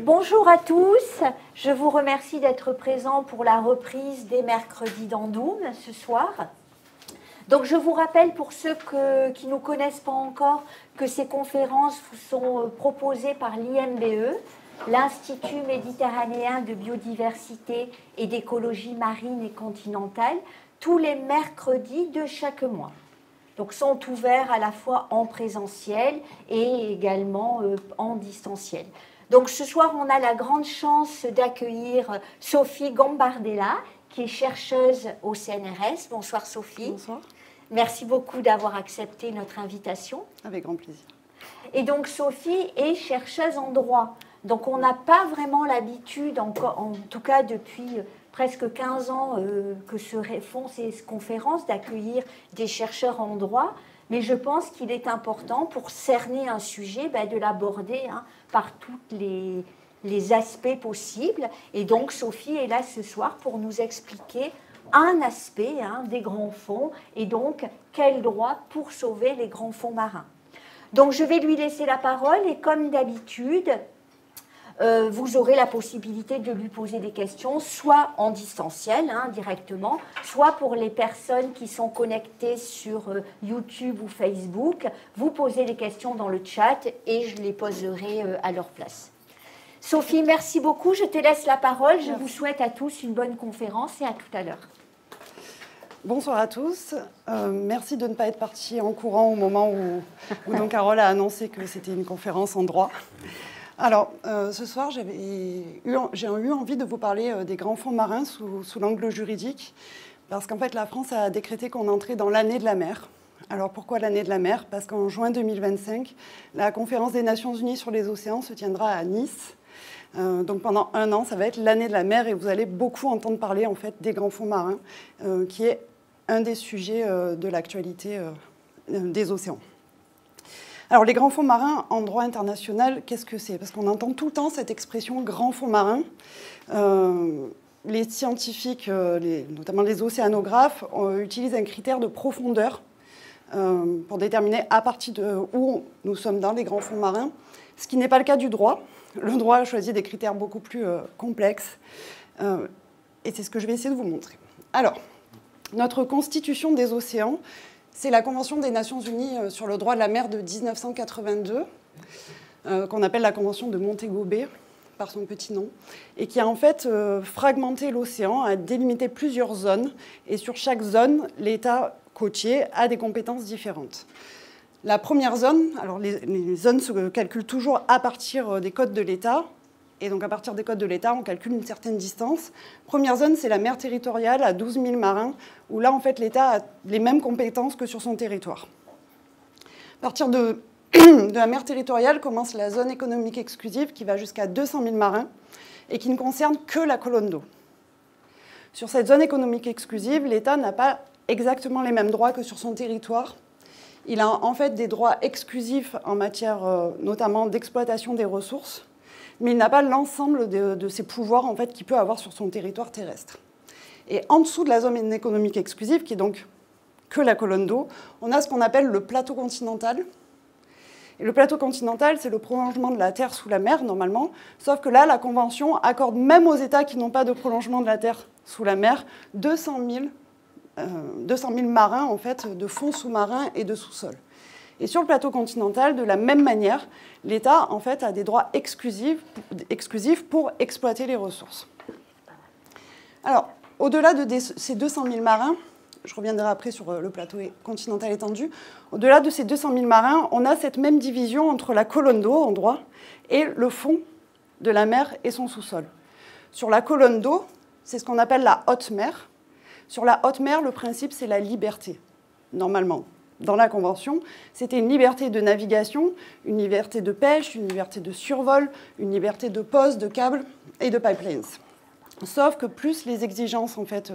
Bonjour à tous, je vous remercie d'être présents pour la reprise des mercredis d'Andoum ce soir. Donc je vous rappelle pour ceux qui ne nous connaissent pas encore que ces conférences sont proposées par l'IMBE, l'Institut méditerranéen de biodiversité et d'écologie marine et continentale, tous les mercredis de chaque mois. Donc sont ouverts à la fois en présentiel et également en distanciel. Donc ce soir, on a la grande chance d'accueillir Sophie Gambardella, qui est chercheuse au CNRS. Bonsoir Sophie. Bonsoir. Merci beaucoup d'avoir accepté notre invitation. Avec grand plaisir. Et donc Sophie est chercheuse en droit. Donc on n'a pas vraiment l'habitude, en tout cas depuis presque 15 ans que se font ces conférences, d'accueillir des chercheurs en droit. Mais je pense qu'il est important, pour cerner un sujet, de l'aborder par tous les aspects possibles. Et donc, Sophie est là ce soir pour nous expliquer un aspect des grands fonds et donc quel droit pour sauver les grands fonds marins. Donc, je vais lui laisser la parole et comme d'habitude, vous aurez la possibilité de lui poser des questions, soit en distanciel directement, soit pour les personnes qui sont connectées sur YouTube ou Facebook. Vous posez les questions dans le chat et je les poserai à leur place. Sophie, merci beaucoup. Je te laisse la parole. Je vous souhaite à tous une bonne conférence et à tout à l'heure. Bonsoir à tous. Merci de ne pas être parti en courant au moment où donc Carole a annoncé que c'était une conférence en droit. Alors, ce soir, j'ai eu envie de vous parler des grands fonds marins sous l'angle juridique, parce qu'en fait, la France a décrété qu'on entrait dans l'année de la mer. Alors, pourquoi l'année de la mer? Parce qu'en juin 2025, la conférence des Nations Unies sur les océans se tiendra à Nice. Donc, pendant un an, ça va être l'année de la mer, et vous allez beaucoup entendre parler, en fait, des grands fonds marins, qui est un des sujets de l'actualité des océans. Alors, les grands fonds marins en droit international, qu'est-ce que c'est? Parce qu'on entend tout le temps cette expression « grand fonds marin ». Les scientifiques, notamment les océanographes, utilisent un critère de profondeur pour déterminer à partir de où nous sommes dans les grands fonds marins, ce qui n'est pas le cas du droit. Le droit a choisi des critères beaucoup plus complexes, et c'est ce que je vais essayer de vous montrer. Alors, notre constitution des océans, c'est la Convention des Nations Unies sur le droit de la mer de 1982, qu'on appelle la Convention de Montego Bay, par son petit nom, et qui a en fait fragmenté l'océan, a délimité plusieurs zones, et sur chaque zone, l'État côtier a des compétences différentes. La première zone, alors les zones se calculent toujours à partir des côtes de l'État, et donc à partir des côtes de l'État, on calcule une certaine distance. Première zone, c'est la mer territoriale à 12 000 marins, où là, en fait, l'État a les mêmes compétences que sur son territoire. À partir de la mer territoriale commence la zone économique exclusive, qui va jusqu'à 200 000 marins, et qui ne concerne que la colonne d'eau. Sur cette zone économique exclusive, l'État n'a pas exactement les mêmes droits que sur son territoire. Il a en fait des droits exclusifs en matière notamment d'exploitation des ressources, mais il n'a pas l'ensemble de ses pouvoirs en fait, qu'il peut avoir sur son territoire terrestre. Et en dessous de la zone économique exclusive, qui est donc que la colonne d'eau, on a ce qu'on appelle le plateau continental. Et le plateau continental, c'est le prolongement de la Terre sous la mer, normalement, sauf que là, la Convention accorde même aux États qui n'ont pas de prolongement de la Terre sous la mer 200 000 marins en fait, de fonds sous-marins et de sous-sol. Et sur le plateau continental, de la même manière, l'État en fait, a des droits exclusifs pour exploiter les ressources. Alors, au-delà de ces 200 000 marins, je reviendrai après sur le plateau continental étendu, au-delà de ces 200 000 marins, on a cette même division entre la colonne d'eau en droit et le fond de la mer et son sous-sol. Sur la colonne d'eau, c'est ce qu'on appelle la haute mer. Sur la haute mer, le principe, c'est la liberté, normalement. Dans la Convention, c'était une liberté de navigation, une liberté de pêche, une liberté de survol, une liberté de pose, de câbles et de pipelines. Sauf que plus les exigences en fait,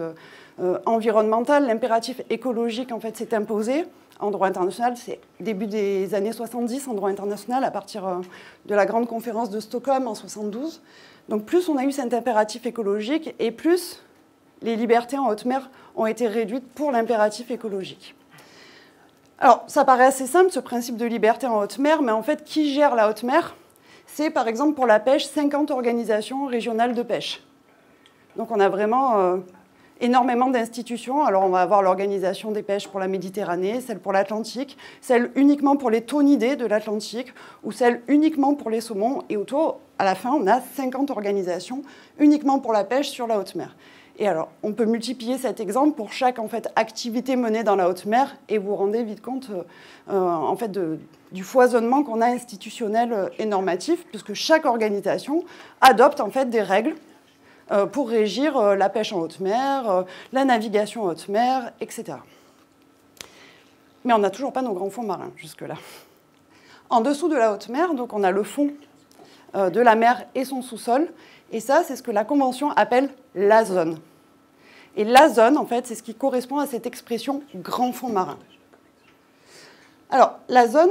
environnementales, l'impératif écologique en fait, s'est imposé en droit international, c'est début des années 70 en droit international, à partir de la grande conférence de Stockholm en 72. Donc plus on a eu cet impératif écologique et plus les libertés en haute mer ont été réduites pour l'impératif écologique. Alors, ça paraît assez simple, ce principe de liberté en haute mer, mais en fait, qui gère la haute mer? c'est par exemple pour la pêche 50 organisations régionales de pêche. Donc on a vraiment énormément d'institutions. Alors on va avoir l'organisation des pêches pour la Méditerranée, celle pour l'Atlantique, celle uniquement pour les thonidés de l'Atlantique ou celle uniquement pour les saumons. Et autour, à la fin, on a 50 organisations uniquement pour la pêche sur la haute mer. Et alors, on peut multiplier cet exemple pour chaque en fait, activité menée dans la haute mer et vous vous rendez vite compte en fait, du foisonnement qu'on a institutionnel et normatif, puisque chaque organisation adopte en fait, des règles pour régir la pêche en haute mer, la navigation en haute mer, etc. Mais on n'a toujours pas nos grands fonds marins jusque-là. En dessous de la haute mer, donc, on a le fond de la mer et son sous-sol. Et ça, c'est ce que la Convention appelle la zone. Et la zone, en fait, c'est ce qui correspond à cette expression grand fond marin. Alors, la zone,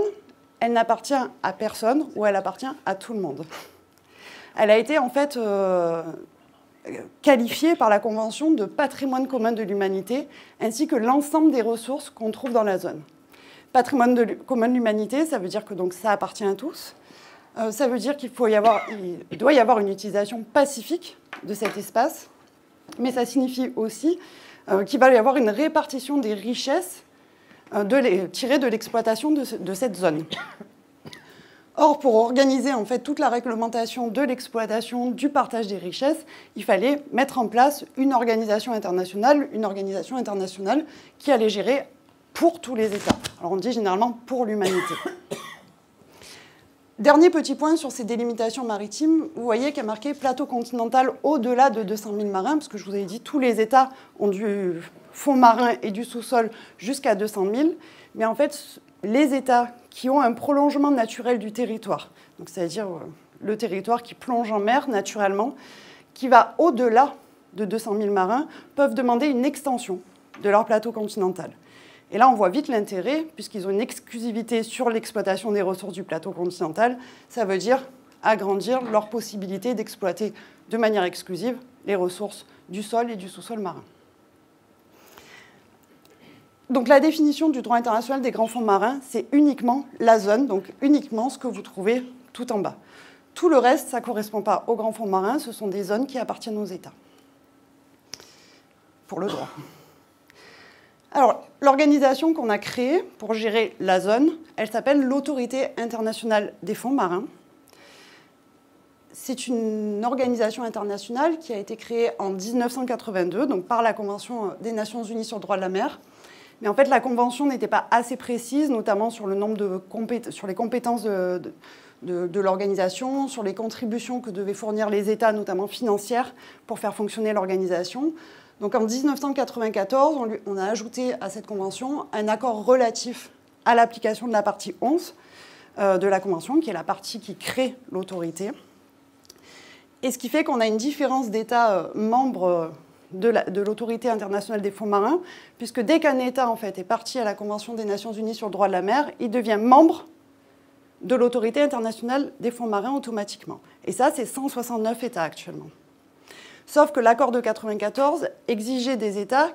elle n'appartient à personne ou elle appartient à tout le monde. Elle a été, en fait, qualifiée par la Convention de patrimoine commun de l'humanité, ainsi que l'ensemble des ressources qu'on trouve dans la zone. Patrimoine commun de l'humanité, ça veut dire que donc, ça appartient à tous. Ça veut dire qu'il doit y avoir une utilisation pacifique de cet espace, mais ça signifie aussi qu'il va y avoir une répartition des richesses tirées de l'exploitation de cette zone. Or, pour organiser en fait, toute la réglementation de l'exploitation, du partage des richesses, il fallait mettre en place une organisation internationale qui allait gérer pour tous les États. Alors on dit généralement pour l'humanité. Dernier petit point sur ces délimitations maritimes, vous voyez qu'il y a marqué plateau continental au-delà de 200 000 marins, parce que je vous avais dit tous les États ont du fond marin et du sous-sol jusqu'à 200 000, mais en fait, les États qui ont un prolongement naturel du territoire, donc c'est-à-dire le territoire qui plonge en mer naturellement, qui va au-delà de 200 000 marins, peuvent demander une extension de leur plateau continental. Et là, on voit vite l'intérêt, puisqu'ils ont une exclusivité sur l'exploitation des ressources du plateau continental. Ça veut dire agrandir leur possibilité d'exploiter de manière exclusive les ressources du sol et du sous-sol marin. Donc la définition du droit international des grands fonds marins, c'est uniquement la zone, donc uniquement ce que vous trouvez tout en bas. Tout le reste, ça ne correspond pas aux grands fonds marins, ce sont des zones qui appartiennent aux États, pour le droit. Alors, l'organisation qu'on a créée pour gérer la zone, elle s'appelle l'Autorité internationale des fonds marins. C'est une organisation internationale qui a été créée en 1982, donc par la Convention des Nations Unies sur le droit de la mer. Mais en fait, la Convention n'était pas assez précise, notamment sur le nombre sur les compétences de l'organisation, sur les contributions que devaient fournir les États, notamment financières, pour faire fonctionner l'organisation. Donc en 1994, on a ajouté à cette convention un accord relatif à l'application de la partie 11 de la convention, qui est la partie qui crée l'autorité. Et ce qui fait qu'on a une différence d'États membres de l'autorité internationale des fonds marins, puisque dès qu'un État en fait, est parti à la Convention des Nations Unies sur le droit de la mer, il devient membre de l'autorité internationale des fonds marins automatiquement. Et ça, c'est 169 États actuellement. Sauf que l'accord de 1994 exigeait des États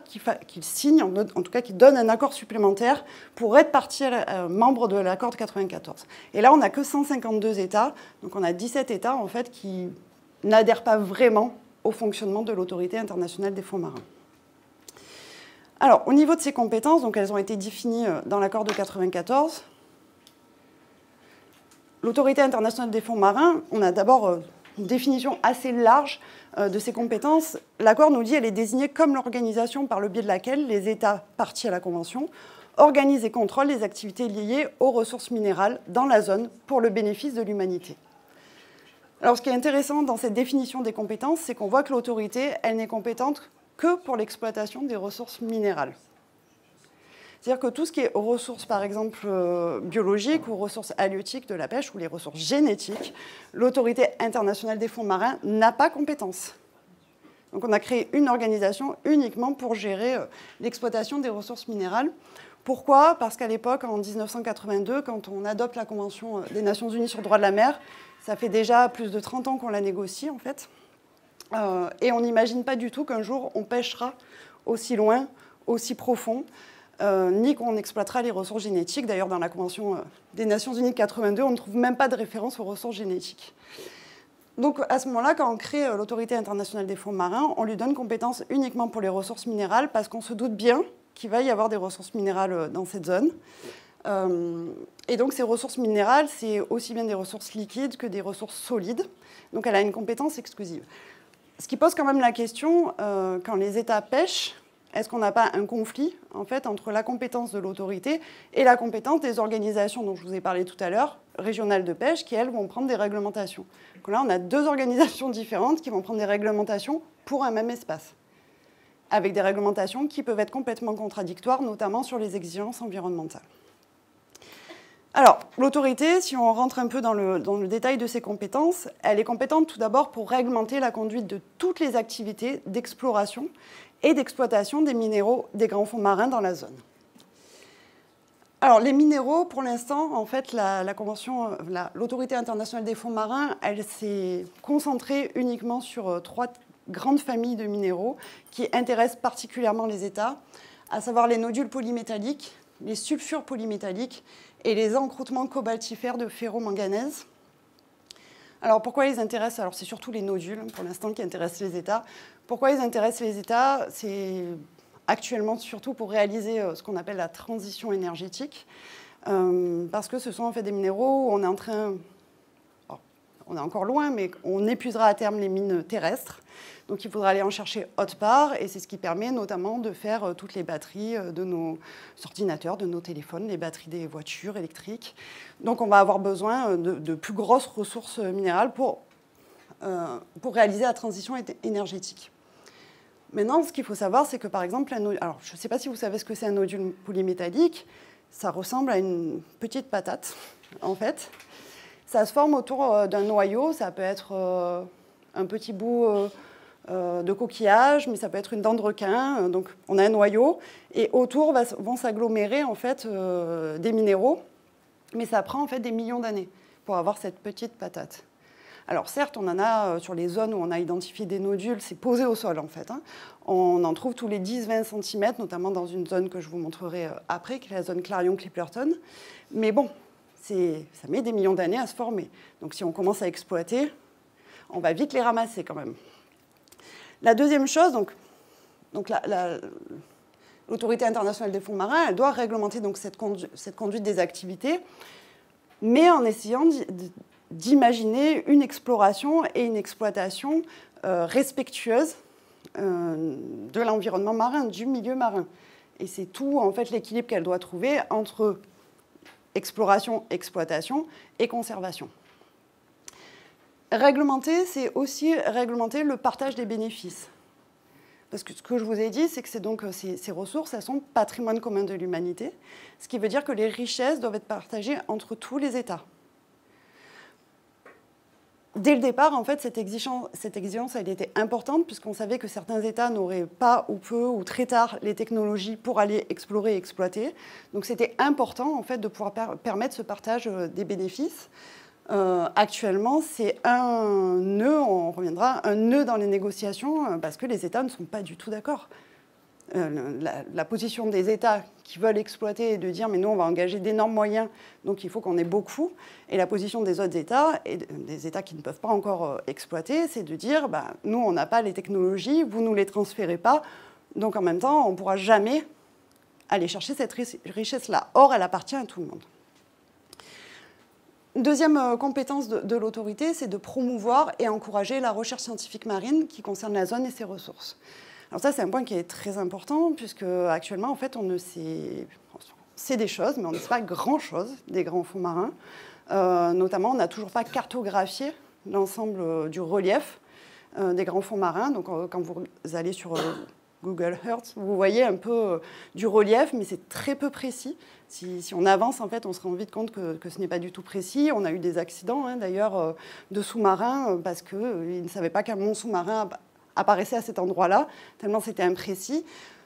qu'ils signent, en tout cas qu'ils donnent un accord supplémentaire pour être partie membre de l'accord de 1994. Et là, on n'a que 152 États, donc on a 17 États en fait, qui n'adhèrent pas vraiment au fonctionnement de l'autorité internationale des fonds marins. Alors, au niveau de ces compétences, donc elles ont été définies dans l'accord de 1994. L'autorité internationale des fonds marins, on a d'abord une définition assez large de ces compétences. L'accord nous dit qu'elle est désignée comme l'organisation par le biais de laquelle les États partis à la Convention organisent et contrôlent les activités liées aux ressources minérales dans la zone pour le bénéfice de l'humanité. Alors, ce qui est intéressant dans cette définition des compétences, c'est qu'on voit que l'autorité, elle n'est compétente que pour l'exploitation des ressources minérales. C'est-à-dire que tout ce qui est ressources, par exemple, biologiques ou ressources halieutiques de la pêche ou les ressources génétiques, l'autorité internationale des fonds marins n'a pas compétence. Donc on a créé une organisation uniquement pour gérer l'exploitation des ressources minérales. Pourquoi ? Parce qu'à l'époque, en 1982, quand on adopte la Convention des Nations Unies sur le droit de la mer, ça fait déjà plus de 30 ans qu'on la négocie, en fait. Et on n'imagine pas du tout qu'un jour, on pêchera aussi loin, aussi profond. ni qu'on exploitera les ressources génétiques. D'ailleurs, dans la Convention des Nations Unies de 82, on ne trouve même pas de référence aux ressources génétiques. Donc, à ce moment-là, quand on crée l'Autorité internationale des fonds marins, on lui donne compétence uniquement pour les ressources minérales, parce qu'on se doute bien qu'il va y avoir des ressources minérales dans cette zone. Et donc, ces ressources minérales, c'est aussi bien des ressources liquides que des ressources solides. Donc, elle a une compétence exclusive. Ce qui pose quand même la question, quand les États pêchent, est-ce qu'on n'a pas un conflit, en fait, entre la compétence de l'autorité et la compétence des organisations dont je vous ai parlé tout à l'heure, régionales de pêche, qui, elles, vont prendre des réglementations. Donc là, on a deux organisations différentes qui vont prendre des réglementations pour un même espace, avec des réglementations qui peuvent être complètement contradictoires, notamment sur les exigences environnementales. Alors, l'autorité, si on rentre un peu dans le détail de ses compétences, elle est compétente tout d'abord pour réglementer la conduite de toutes les activités d'exploration et d'exploitation des minéraux des grands fonds marins dans la zone. Alors, les minéraux, pour l'instant, en fait, l'Autorité internationale des fonds marins, elle s'est concentrée uniquement sur 3 grandes familles de minéraux qui intéressent particulièrement les États, à savoir les nodules polymétalliques, les sulfures polymétalliques et les encroûtements cobaltifères de ferromanganèse. Alors, pourquoi ils intéressent? Alors, c'est surtout les nodules, pour l'instant, qui intéressent les États. Pourquoi ils intéressent les États? C'est actuellement surtout pour réaliser ce qu'on appelle la transition énergétique, parce que ce sont en fait des minéraux où on est en train... On est encore loin, mais on épuisera à terme les mines terrestres. Donc il faudra aller en chercher autre part, et c'est ce qui permet notamment de faire toutes les batteries de nos ordinateurs, de nos téléphones, les batteries des voitures électriques. Donc on va avoir besoin de plus grosses ressources minérales pour réaliser la transition énergétique. Maintenant, ce qu'il faut savoir, c'est que par exemple, alors je ne sais pas si vous savez ce que c'est un nodule polymétallique, ça ressemble à une petite patate, en fait. Ça se forme autour d'un noyau, ça peut être un petit bout de coquillage, mais ça peut être une dent de requin. Donc on a un noyau, et autour vont s'agglomérer en fait des minéraux, mais ça prend en fait des millions d'années pour avoir cette petite patate. Alors certes, on en a sur les zones où on a identifié des nodules, c'est posé au sol en fait. On en trouve tous les 10-20 cm, notamment dans une zone que je vous montrerai après, qui est la zone Clarion-Clipperton. Mais bon, ça met des millions d'années à se former. Donc si on commence à exploiter, on va vite les ramasser quand même. La deuxième chose, l'Autorité internationale des fonds marins, elle doit réglementer donc cette conduite des activités, mais en essayant d'imaginer une exploration et une exploitation respectueuses de l'environnement marin, du milieu marin. Et c'est tout en fait l'équilibre qu'elle doit trouver entre exploration, exploitation et conservation. Réglementer, c'est aussi réglementer le partage des bénéfices. Parce que ce que je vous ai dit, c'est que ces ressources, elles sont patrimoine commun de l'humanité, ce qui veut dire que les richesses doivent être partagées entre tous les États. Dès le départ, en fait, cette exigence elle était importante, puisqu'on savait que certains États n'auraient pas ou peu ou très tard les technologies pour aller explorer et exploiter. Donc c'était important en fait, de pouvoir permettre ce partage des bénéfices. Actuellement, c'est un nœud, on reviendra, un nœud dans les négociations, parce que les États ne sont pas du tout d'accord. La position des États qui veulent exploiter est de dire mais nous on va engager d'énormes moyens, donc il faut qu'on ait beaucoup. Et la position des autres États, et des États qui ne peuvent pas encore exploiter, c'est de dire nous on n'a pas les technologies, vous ne nous les transférez pas, donc en même temps on ne pourra jamais aller chercher cette richesse-là. Or elle appartient à tout le monde. Deuxième compétence de l'autorité, c'est de promouvoir et encourager la recherche scientifique marine qui concerne la zone et ses ressources. Alors ça, c'est un point qui est très important, puisque actuellement, en fait, on sait des choses, mais on ne sait pas grand-chose des grands fonds marins. Notamment, on n'a toujours pas cartographié l'ensemble du relief des grands fonds marins. Donc, quand vous allez sur Google Earth, vous voyez un peu du relief, mais c'est très peu précis. Si on avance, en fait, on se rend vite compte que ce n'est pas du tout précis. On a eu des accidents, d'ailleurs, de sous-marins, parce qu'ils ne savaient pas qu'un mont sous-marin apparaissait à cet endroit-là, tellement c'était imprécis.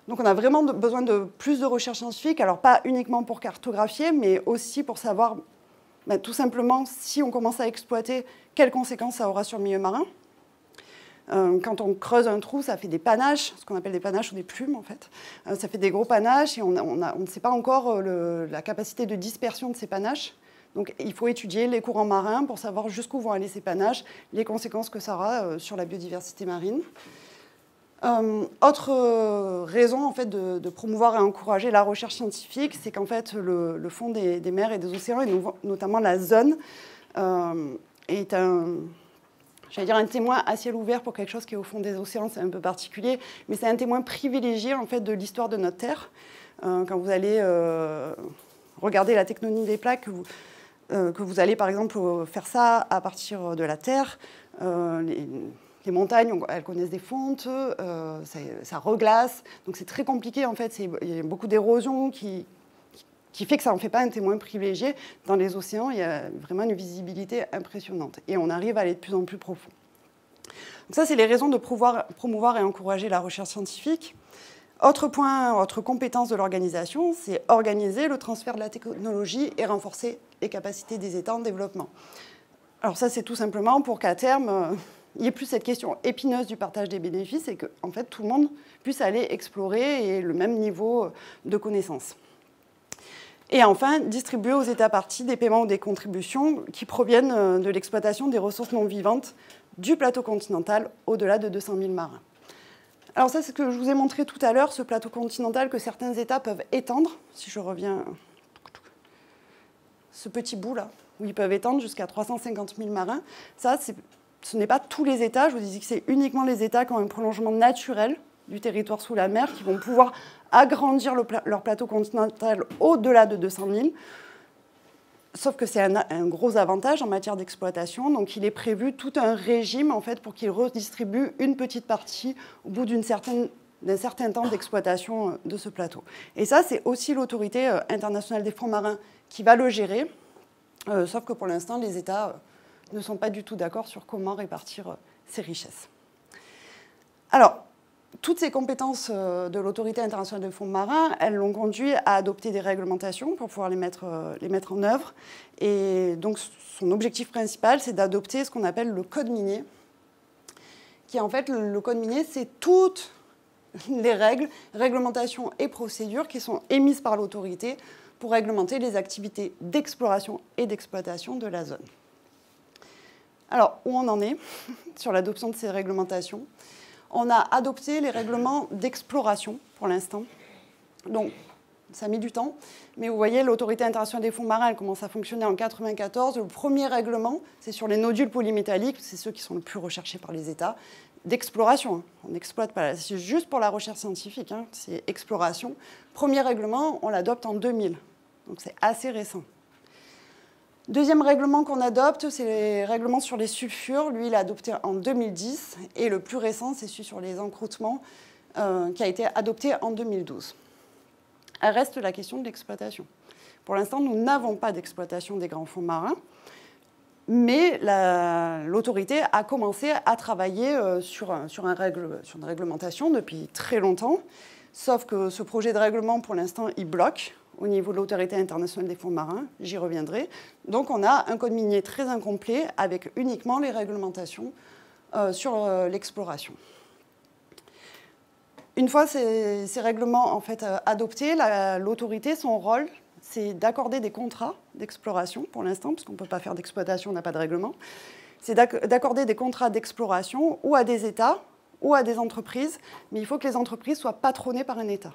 Donc on a vraiment besoin de plus de recherche scientifique, alors pas uniquement pour cartographier, mais aussi pour savoir, tout simplement, si on commence à exploiter, quelles conséquences ça aura sur le milieu marin. Quand on creuse un trou, ça fait des panaches, ce qu'on appelle des panaches ou des plumes en fait. Ça fait des gros panaches et on ne sait pas encore la capacité de dispersion de ces panaches. Donc il faut étudier les courants marins pour savoir jusqu'où vont aller ces panaches, les conséquences que ça aura sur la biodiversité marine. Autre raison en fait, de promouvoir et encourager la recherche scientifique, c'est qu'en fait le fond des mers et des océans, et notamment la zone, est un témoin à ciel ouvert pour quelque chose qui est au fond des océans, c'est un peu particulier, mais c'est un témoin privilégié en fait, de l'histoire de notre Terre. Quand vous allez regarder la tectonique des plaques, que vous allez par exemple faire ça à partir de la Terre, les montagnes, elles connaissent des fontes, ça reglace, donc c'est très compliqué en fait, il y a beaucoup d'érosion qui fait que ça n'en fait pas un témoin privilégié. Dans les océans, il y a vraiment une visibilité impressionnante et on arrive à aller de plus en plus profond. Donc ça, c'est les raisons de promouvoir et encourager la recherche scientifique. Autre point, autre compétence de l'organisation, c'est organiser le transfert de la technologie et renforcer les capacités des États en développement. Alors ça, c'est tout simplement pour qu'à terme, il n'y ait plus cette question épineuse du partage des bénéfices et que en fait, tout le monde puisse aller explorer et le même niveau de connaissances. Et enfin, distribuer aux États parties des paiements ou des contributions qui proviennent de l'exploitation des ressources non vivantes du plateau continental au-delà de 200 000 marins. Alors ça, c'est ce que je vous ai montré tout à l'heure, ce plateau continental que certains États peuvent étendre. Si je reviens, ce petit bout-là, où ils peuvent étendre jusqu'à 350 000 marins, ça, ce n'est pas tous les États. Je vous disais que c'est uniquement les États qui ont un prolongement naturel du territoire sous la mer qui vont pouvoir agrandir leur plateau continental au-delà de 200 000. Sauf que c'est un gros avantage en matière d'exploitation. Donc, il est prévu tout un régime en fait, pour qu'il redistribue une petite partie au bout d'un certain temps d'exploitation de ce plateau. Et ça, c'est aussi l'autorité internationale des fonds marins qui va le gérer. Sauf que pour l'instant, les États ne sont pas du tout d'accord sur comment répartir ces richesses. Alors, toutes ces compétences de l'autorité internationale des fonds marins, elles l'ont conduit à adopter des réglementations pour pouvoir les mettre en œuvre. Et donc, son objectif principal, c'est d'adopter ce qu'on appelle le code minier, qui en fait, le code minier, c'est toutes les règles, réglementations et procédures qui sont émises par l'autorité pour réglementer les activités d'exploration et d'exploitation de la zone. Alors, où on en est sur l'adoption de ces réglementations ? On a adopté les règlements d'exploration pour l'instant. Donc, ça a mis du temps. Mais vous voyez, l'autorité internationale des fonds marins, elle commence à fonctionner en 1994. Le premier règlement, c'est sur les nodules polymétalliques. C'est ceux qui sont le plus recherchés par les États. D'exploration. On n'exploite pas. C'est juste pour la recherche scientifique. C'est exploration. Premier règlement, on l'adopte en 2000. Donc, c'est assez récent. Deuxième règlement qu'on adopte, c'est les règlements sur les sulfures. Lui, il est adopté en 2010. Et le plus récent, c'est celui sur les encroûtements, qui a été adopté en 2012. Elle reste la question de l'exploitation. Pour l'instant, nous n'avons pas d'exploitation des grands fonds marins. Mais l'autorité a commencé à travailler sur une réglementation depuis très longtemps. Sauf que ce projet de règlement, pour l'instant, il bloque au niveau de l'autorité internationale des fonds marins, j'y reviendrai. Donc on a un code minier très incomplet avec uniquement les réglementations sur l'exploration. Une fois ces règlements en fait, adoptés, l'autorité, son rôle, c'est d'accorder des contrats d'exploration pour l'instant, parce qu'on ne peut pas faire d'exploitation, on n'a pas de règlement. C'est d'accorder des contrats d'exploration ou à des États ou à des entreprises, mais il faut que les entreprises soient patronnées par un État.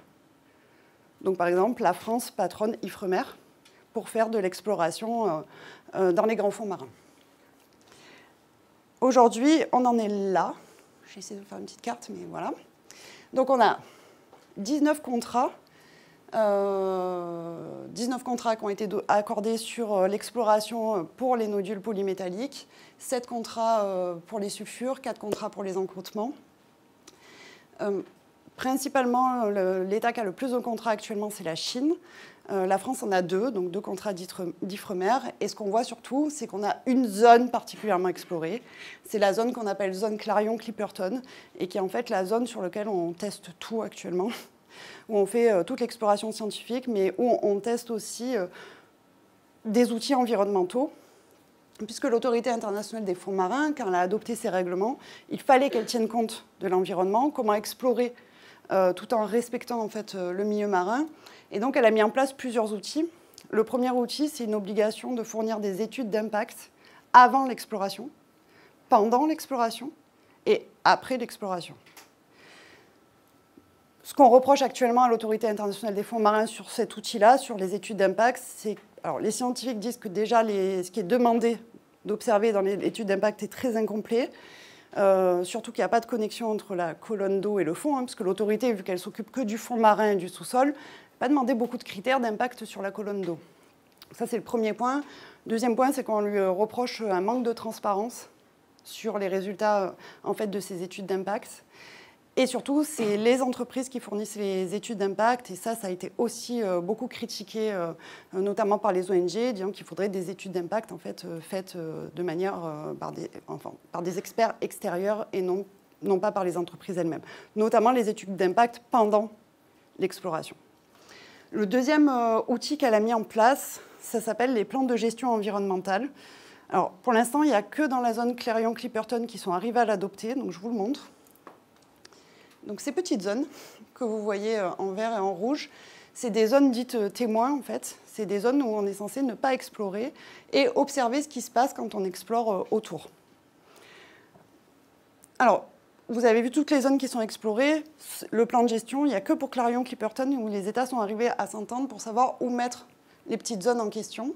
Donc, par exemple, la France patronne Ifremer pour faire de l'exploration dans les grands fonds marins. Aujourd'hui, on en est là. J'ai essayé de faire une petite carte, mais voilà. Donc, on a 19 contrats. 19 contrats qui ont été accordés sur l'exploration pour les nodules polymétalliques, 7 contrats pour les sulfures, 4 contrats pour les encroûtements. Principalement, l'État qui a le plus de contrats actuellement, c'est la Chine. La France en a 2, donc 2 contrats d'Ifremer. Et ce qu'on voit surtout, c'est qu'on a une zone particulièrement explorée. C'est la zone qu'on appelle zone Clarion-Clipperton, et qui est en fait la zone sur laquelle on teste tout actuellement, où on fait toute l'exploration scientifique, mais où on teste aussi des outils environnementaux puisque l'Autorité internationale des fonds marins, quand elle a adopté ces règlements, il fallait qu'elle tienne compte de l'environnement, comment explorer tout en respectant en fait, le milieu marin. Et donc, elle a mis en place plusieurs outils. Le premier outil, c'est une obligation de fournir des études d'impact avant l'exploration, pendant l'exploration et après l'exploration. Ce qu'on reproche actuellement à l'Autorité internationale des fonds marins sur cet outil-là, sur les études d'impact, c'est... Alors, les scientifiques disent que déjà, ce qui est demandé d'observer dans les études d'impact est très incomplet, surtout qu'il n'y a pas de connexion entre la colonne d'eau et le fond, parce que l'autorité, vu qu'elle s'occupe que du fond marin et du sous-sol, n'a pas demandé beaucoup de critères d'impact sur la colonne d'eau. Ça, c'est le premier point. Deuxième point, c'est qu'on lui reproche un manque de transparence sur les résultats en fait, de ces études d'impact. Et surtout, c'est les entreprises qui fournissent les études d'impact. Et ça a été aussi beaucoup critiqué, notamment par les ONG, disant qu'il faudrait des études d'impact en fait, faites de manière par des experts extérieurs et non pas par les entreprises elles-mêmes. Notamment les études d'impact pendant l'exploration. Le deuxième outil qu'elle a mis en place, ça s'appelle les plans de gestion environnementale. Alors, pour l'instant, il n'y a que dans la zone Clarion-Clipperton qui sont arrivés à l'adopter, donc je vous le montre. Donc ces petites zones que vous voyez en vert et en rouge, c'est des zones dites témoins en fait. C'est des zones où on est censé ne pas explorer et observer ce qui se passe quand on explore autour. Alors, vous avez vu toutes les zones qui sont explorées. Le plan de gestion, il n'y a que pour Clarion-Clipperton où les États sont arrivés à s'entendre pour savoir où mettre les petites zones en question.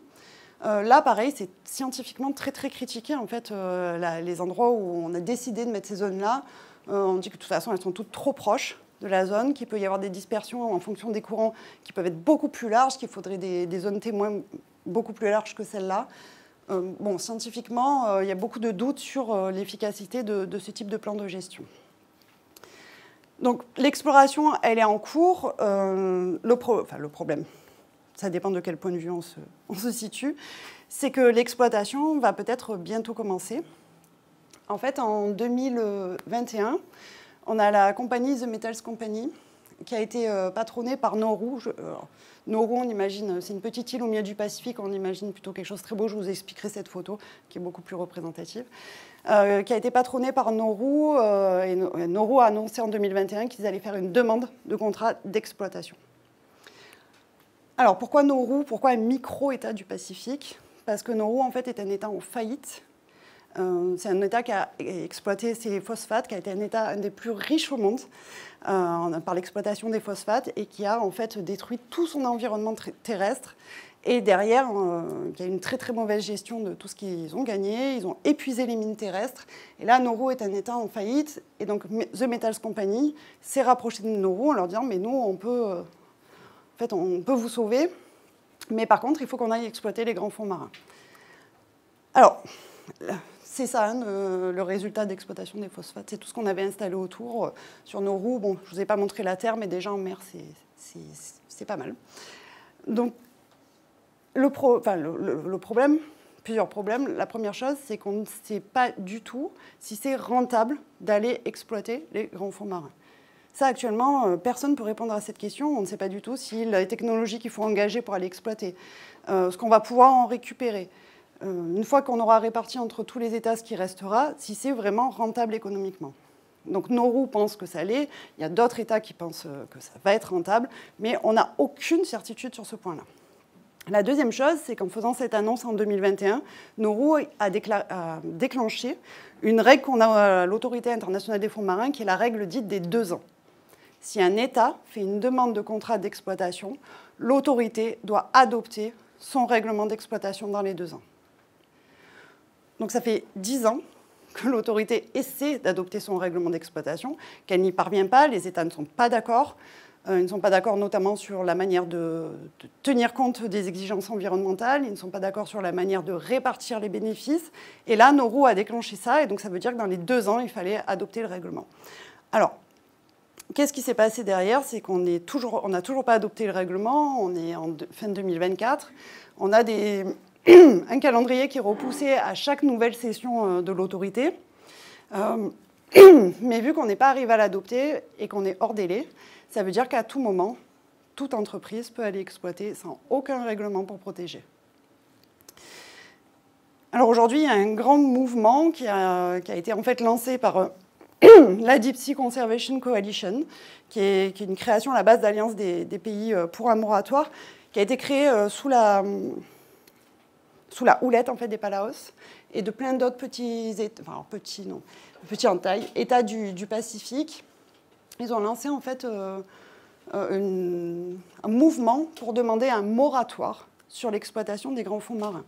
Là, pareil, c'est scientifiquement très très critiqué en fait, les endroits où on a décidé de mettre ces zones-là. On dit que de toute façon, elles sont toutes trop proches de la zone, qu'il peut y avoir des dispersions en fonction des courants qui peuvent être beaucoup plus larges, qu'il faudrait des zones témoins beaucoup plus larges que celles-là. Bon, scientifiquement, il y a beaucoup de doutes sur l'efficacité de ce type de plan de gestion. Donc, l'exploration, elle est en cours. Le problème, ça dépend de quel point de vue on se situe, c'est que l'exploitation va peut-être bientôt commencer. En fait, en 2021, on a la compagnie The Metals Company qui a été patronnée par Nauru. Nauru, on imagine, c'est une petite île au milieu du Pacifique, on imagine plutôt quelque chose de très beau. Je vous expliquerai cette photo qui est beaucoup plus représentative. Qui a été patronnée par Nauru. Et Nauru a annoncé en 2021 qu'ils allaient faire une demande de contrat d'exploitation. Alors, pourquoi Nauru? Pourquoi un micro-État du Pacifique? Parce que Nauru, en fait, est un État en faillite. C'est un État qui a exploité ses phosphates, qui a été un des plus riches au monde par l'exploitation des phosphates et qui a en fait détruit tout son environnement terrestre. Et derrière, il y a une très très mauvaise gestion de tout ce qu'ils ont gagné. Ils ont épuisé les mines terrestres. Et là, Nauru est un État en faillite. Et donc, The Metals Company s'est rapproché de Nauru en leur disant « Mais nous, on peut vous sauver. Mais par contre, il faut qu'on aille exploiter les grands fonds marins. » Alors, c'est ça, hein, le résultat d'exploitation des phosphates. C'est tout ce qu'on avait installé autour. Sur Nauru, bon, je ne vous ai pas montré la terre, mais déjà en mer, c'est pas mal. Donc, le problème, plusieurs problèmes. La première chose, c'est qu'on ne sait pas du tout si c'est rentable d'aller exploiter les grands fonds marins. Ça, actuellement, personne ne peut répondre à cette question. On ne sait pas du tout si les technologies qu'il faut engager pour aller exploiter, ce qu'on va pouvoir en récupérer. Une fois qu'on aura réparti entre tous les États ce qui restera, si c'est vraiment rentable économiquement. Donc Nauru pense que ça l'est, il y a d'autres États qui pensent que ça va être rentable, mais on n'a aucune certitude sur ce point-là. La deuxième chose, c'est qu'en faisant cette annonce en 2021, Nauru a déclenché une règle qu'on a à l'Autorité internationale des fonds marins, qui est la règle dite des 2 ans. Si un État fait une demande de contrat d'exploitation, l'autorité doit adopter son règlement d'exploitation dans les 2 ans. Donc ça fait 10 ans que l'autorité essaie d'adopter son règlement d'exploitation, qu'elle n'y parvient pas, les États ne sont pas d'accord. Ils ne sont pas d'accord notamment sur la manière de tenir compte des exigences environnementales, ils ne sont pas d'accord sur la manière de répartir les bénéfices. Et là, Nauru a déclenché ça, et donc ça veut dire que dans les 2 ans, il fallait adopter le règlement. Alors, qu'est-ce qui s'est passé derrière? C'est qu'on n'a toujours pas adopté le règlement, on est en fin 2024, on a un calendrier qui est repoussé à chaque nouvelle session de l'autorité. Mais vu qu'on n'est pas arrivé à l'adopter et qu'on est hors délai, ça veut dire qu'à tout moment, toute entreprise peut aller exploiter sans aucun règlement pour protéger. Alors aujourd'hui, il y a un grand mouvement qui a été en fait lancé par la Deep Sea Conservation Coalition, qui est une création à la base d'Alliance des pays pour un moratoire, qui a été créée sous la houlette en fait, des Palaos et de plein d'autres petits en taille, États du Pacifique. Ils ont lancé en fait un mouvement pour demander un moratoire sur l'exploitation des grands fonds marins.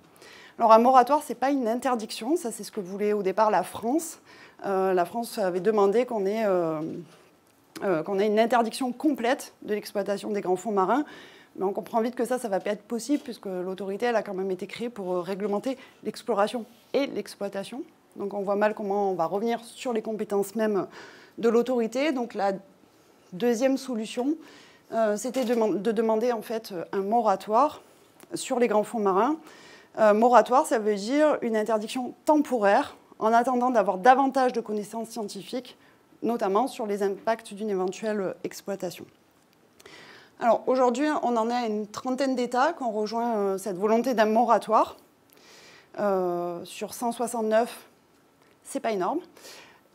Alors un moratoire, ce n'est pas une interdiction, ça c'est ce que voulait au départ la France. La France avait demandé qu'on ait une interdiction complète de l'exploitation des grands fonds marins, mais on comprend vite que ça ne va pas être possible puisque l'autorité elle a quand même été créée pour réglementer l'exploration et l'exploitation. Donc on voit mal comment on va revenir sur les compétences même de l'autorité. Donc la deuxième solution, c'était de demander en fait un moratoire sur les grands fonds marins. Moratoire, ça veut dire une interdiction temporaire en attendant d'avoir davantage de connaissances scientifiques, notamment sur les impacts d'une éventuelle exploitation. Alors aujourd'hui, on en est à une trentaine d'États qui ont rejoint cette volonté d'un moratoire. Sur 169, c'est pas énorme.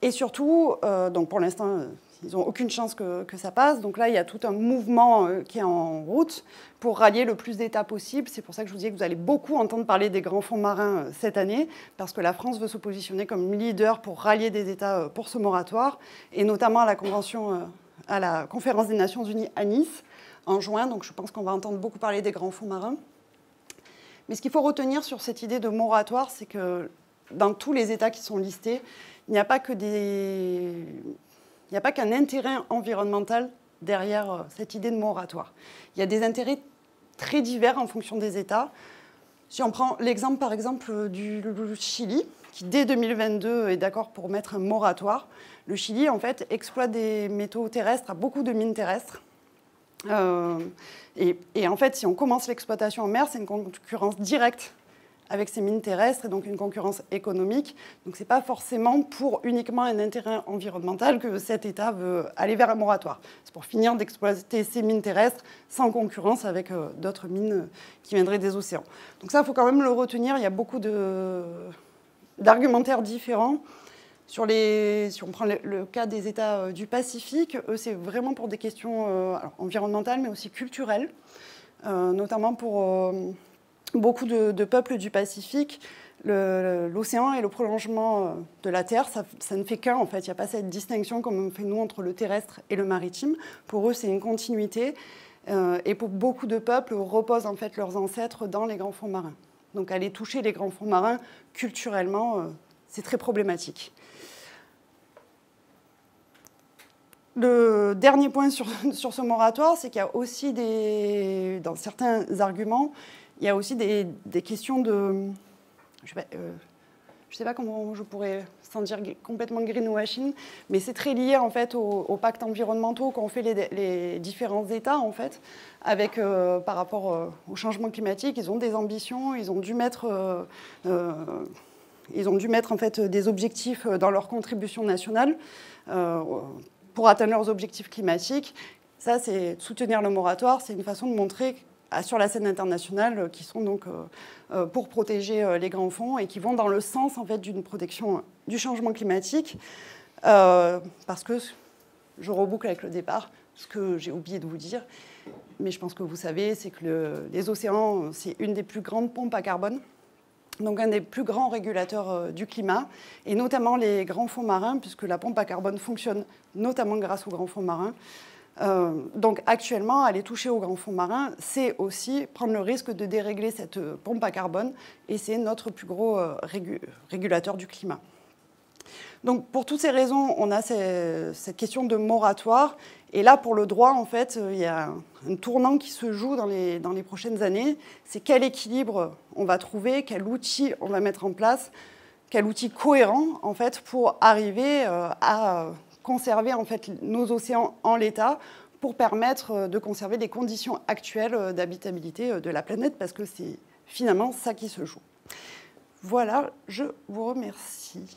Et surtout, donc pour l'instant, ils n'ont aucune chance que ça passe. Donc là, il y a tout un mouvement qui est en route pour rallier le plus d'États possible. C'est pour ça que je vous disais que vous allez beaucoup entendre parler des grands fonds marins cette année, parce que la France veut se positionner comme leader pour rallier des États pour ce moratoire, et notamment à la conférence des Nations Unies à Nice en juin. Donc je pense qu'on va entendre beaucoup parler des grands fonds marins. Mais ce qu'il faut retenir sur cette idée de moratoire, c'est que dans tous les États qui sont listés, il n'y a pas qu'un intérêt environnemental derrière cette idée de moratoire. Il y a des intérêts très divers en fonction des États. Si on prend l'exemple, par exemple, du Chili, qui dès 2022 est d'accord pour mettre un moratoire, le Chili, en fait, exploite des métaux terrestres à beaucoup de mines terrestres. Et en fait, si on commence l'exploitation en mer, c'est une concurrence directe avec ces mines terrestres, et donc une concurrence économique. Donc ce n'est pas forcément pour uniquement un intérêt environnemental que cet État veut aller vers un moratoire. C'est pour finir d'exploiter ces mines terrestres sans concurrence avec d'autres mines qui viendraient des océans. Donc ça, il faut quand même le retenir. Il y a beaucoup d'argumentaires différents. Si on prend le cas des États du Pacifique, eux, c'est vraiment pour des questions environnementales, mais aussi culturelles, notamment pour beaucoup de peuples du Pacifique. L'océan est le prolongement de la Terre, ça ne fait qu'un en fait. Il n'y a pas cette distinction comme on fait nous entre le terrestre et le maritime. Pour eux, c'est une continuité. Et pour beaucoup de peuples, reposent en fait leurs ancêtres dans les grands fonds marins. Donc aller toucher les grands fonds marins, culturellement, c'est très problématique. Le dernier point sur ce moratoire, c'est qu'il y a aussi dans certains arguments, il y a aussi des questions de... Je ne sais pas comment je pourrais, sans dire complètement greenwashing, mais c'est très lié en fait aux pactes environnementaux qu'ont fait les différents États en fait, par rapport au changement climatique. Ils ont des ambitions, ils ont dû mettre en fait des objectifs dans leur contribution nationale pour atteindre leurs objectifs climatiques. Ça, c'est soutenir le moratoire, c'est une façon de montrer sur la scène internationale qui sont donc pour protéger les grands fonds et qui vont dans le sens en fait, d'une protection du changement climatique. Parce que, je reboucle avec le départ, ce que j'ai oublié de vous dire, mais je pense que vous savez, c'est que les océans, c'est une des plus grandes pompes à carbone, donc un des plus grands régulateurs du climat, et notamment les grands fonds marins, puisque la pompe à carbone fonctionne notamment grâce aux grands fonds marins. Donc actuellement, aller toucher aux grands fonds marins, c'est aussi prendre le risque de dérégler cette pompe à carbone, et c'est notre plus gros régulateur du climat. Donc pour toutes ces raisons, on a cette question de moratoire. Et là, pour le droit, en fait, il y a un tournant qui se joue dans les prochaines années. C'est quel équilibre on va trouver, quel outil on va mettre en place, quel outil cohérent, en fait, pour arriver à conserver en fait, nos océans en l'état, pour permettre de conserver les conditions actuelles d'habitabilité de la planète, parce que c'est finalement ça qui se joue. Voilà, je vous remercie.